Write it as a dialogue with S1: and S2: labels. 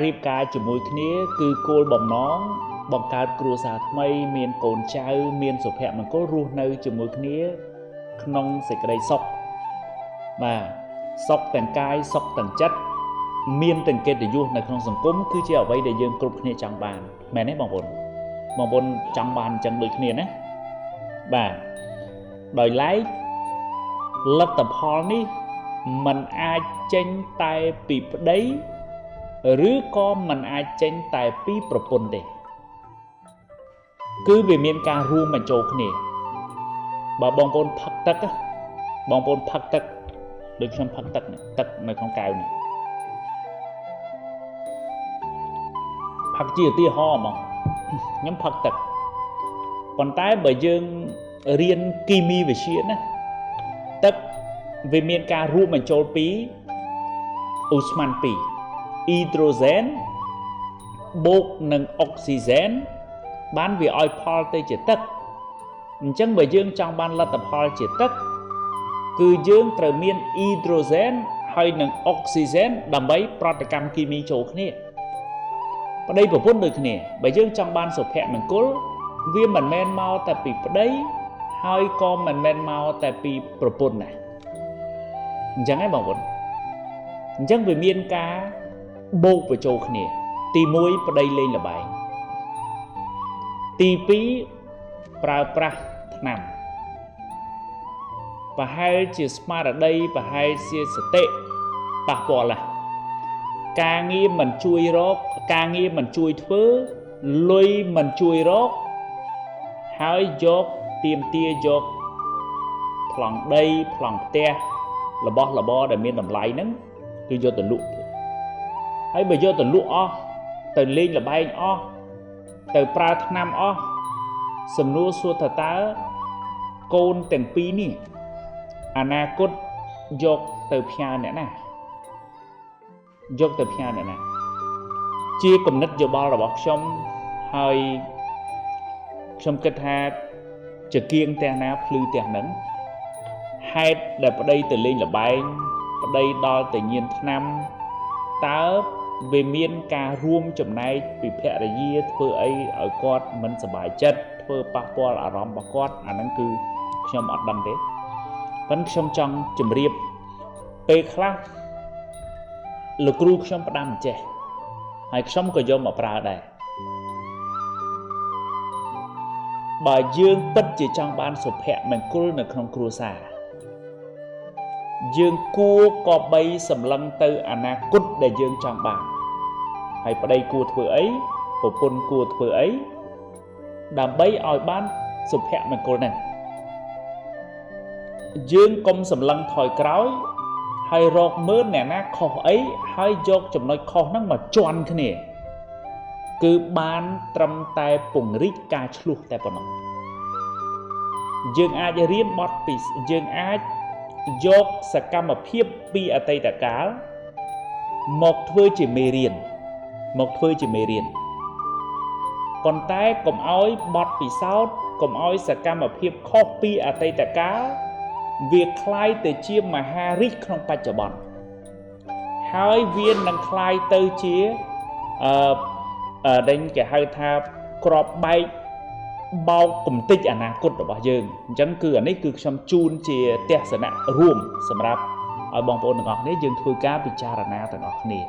S1: រៀបការជាមួយគ្នាគឺគោលបំណងបង្កើតគ្រួសារថ្មីមានកូនចៅមានសុភមង្គលរស់នៅជាមួយគ្នាក្នុងសេចក្តីសុខបាទសុខទាំងកាយសុខទាំងចិត្តមានទាំងកិត្តិយសនៅក្នុងសង្គមគឺជាអ្វីដែលយើងគ្រប់គ្នាចង់បានមែនទេបងប្អូនចង់បានអញ្ចឹងដូចគ្នាណាបាទដោយឡែកលទ្ធផលនេះมันអាចចេញតែពីប្តីឬក៏มันអាចចេញតែពីប្រពន្ធទេគឺវាមានការរួមបញ្ចូលគ្នាបើបងប្អូនផឹកទឹកដូចខ្ញុំផឹកទឹកនៅក្នុងកែវនេះផឹកជាឧទាហរណ៍ហ្មងខ្ញុំផឹកទឹកប៉ុន្តែបើយើងរៀនគីមីវិទ្យាណាទឹកវាមានការរួមបញ្ចូលពីអូស្មန်2អ៊ីដ្រូសែនបូកនឹងអុកស៊ីសែនបានវាឲ្យផលទៅជាទឹកអញ្ចឹងបើយើងចង់បានលទ្ធផលជាទឹកគឺយើងត្រូវមានអ៊ីដ្រូសែនហើយនឹងអុកស៊ីសែនដើម្បីប្រតិកម្មគីមីចូលគ្នាប្តីប្រពន្ធដូចគ្នាបើយើងចង់បានសុភមង្គលវាមិនមែនមកតែពីប្តីហើយក៏មិនមែនមកតែពីប្រពន្ធដែរអញ្ចឹងឯងបងប្អូនអញ្ចឹងវាមានការបូកបញ្ចូលគ្នាទី1ប្តីលេងល្បែងទី2ប្រើប្រាស់ថ្នាំប្រហែលជាស្មារតីប្រហែលជាសតិប៉ះពាល់ណាការងារមិនជួយរកការងារមិនជួយធ្វើលុយមិនជួយរកហើយយកទៀមទាយកប្លង់ដីប្លង់ផ្ទះរបស់របរដែលមានតម្លៃហ្នឹងគឺយកទៅលក់ហើយបើយកទៅលក់អស់ទៅលេងល្បែងអស់ទៅប្រើថ្នាំអស់សំណួរសួរថាតើកូនទាំងពីរនេះអនាគតយកទៅផ្ញើអ្នកណាជាគំនិតយោបល់របស់ខ្ញុំហើយខ្ញុំគិតថាចកៀងទាំងណាភ្លឺទាំងហ្នឹងហេតុដែលប្តីទៅលេងល្បែងប្តីដល់ទៅញៀនថ្នាំតើវាមានការរួមចំណែកពីភរិយាធ្វើអីឲ្យគាត់មិនសប្បាយចិត្តធ្វើប៉ះពាល់អារម្មណ៍របស់គាត់អាហ្នឹងគឺខ្ញុំអត់ដឹងទេប៉ុន្តែខ្ញុំចង់ជម្រាបពេលខ្លះលោកគ្រូខ្ញុំផ្ដាំចេះហើយខ្ញុំក៏យកមកប្រើដែរបើយើងពិតជាចង់បានសុភមង្គលនៅក្នុងគ្រួសារយើងគួរក៏បីសម្លឹងទៅអនាគតដែលយើងចង់បានហើយប្តីគួរធ្វើអីប្រពន្ធគួរធ្វើអីដើម្បីឲ្យបានសុភមង្គលហ្នឹងយើងកុំសម្លឹងថយក្រោយហើយរកមើលអ្នកណាខុសអីហើយយកចំណុចខុសហ្នឹងមកជន់គ្នាគឺបានត្រឹមតែពង្រីកការឆ្លោះតែប៉ុណ្ណោះយើងអាចរៀនបទពីយើងអាចយកសកម្មភាពពីអតីតកាលមកធ្វើជាមេរៀនប៉ុន្តែកុំឲ្យបទពិសោធន៍កុំឲ្យសកម្មភាពខុសពីអតីតកាលវាคล้ายទៅជាមហារិទ្ធក្នុងបច្ចុប្បន្នហើយវានឹងคล้ายទៅជាដែលគេហៅថាក្របបែកបោកគំតិចអនាគតរបស់យើងអញ្ចឹងគឺអានេះគឺខ្ញុំជូនជាទស្សនៈរួមសម្រាប់ឲ្យបងប្អូនទាំងអស់គ្នាយើងធ្វើការពិចារណាទាំងអស់គ្នា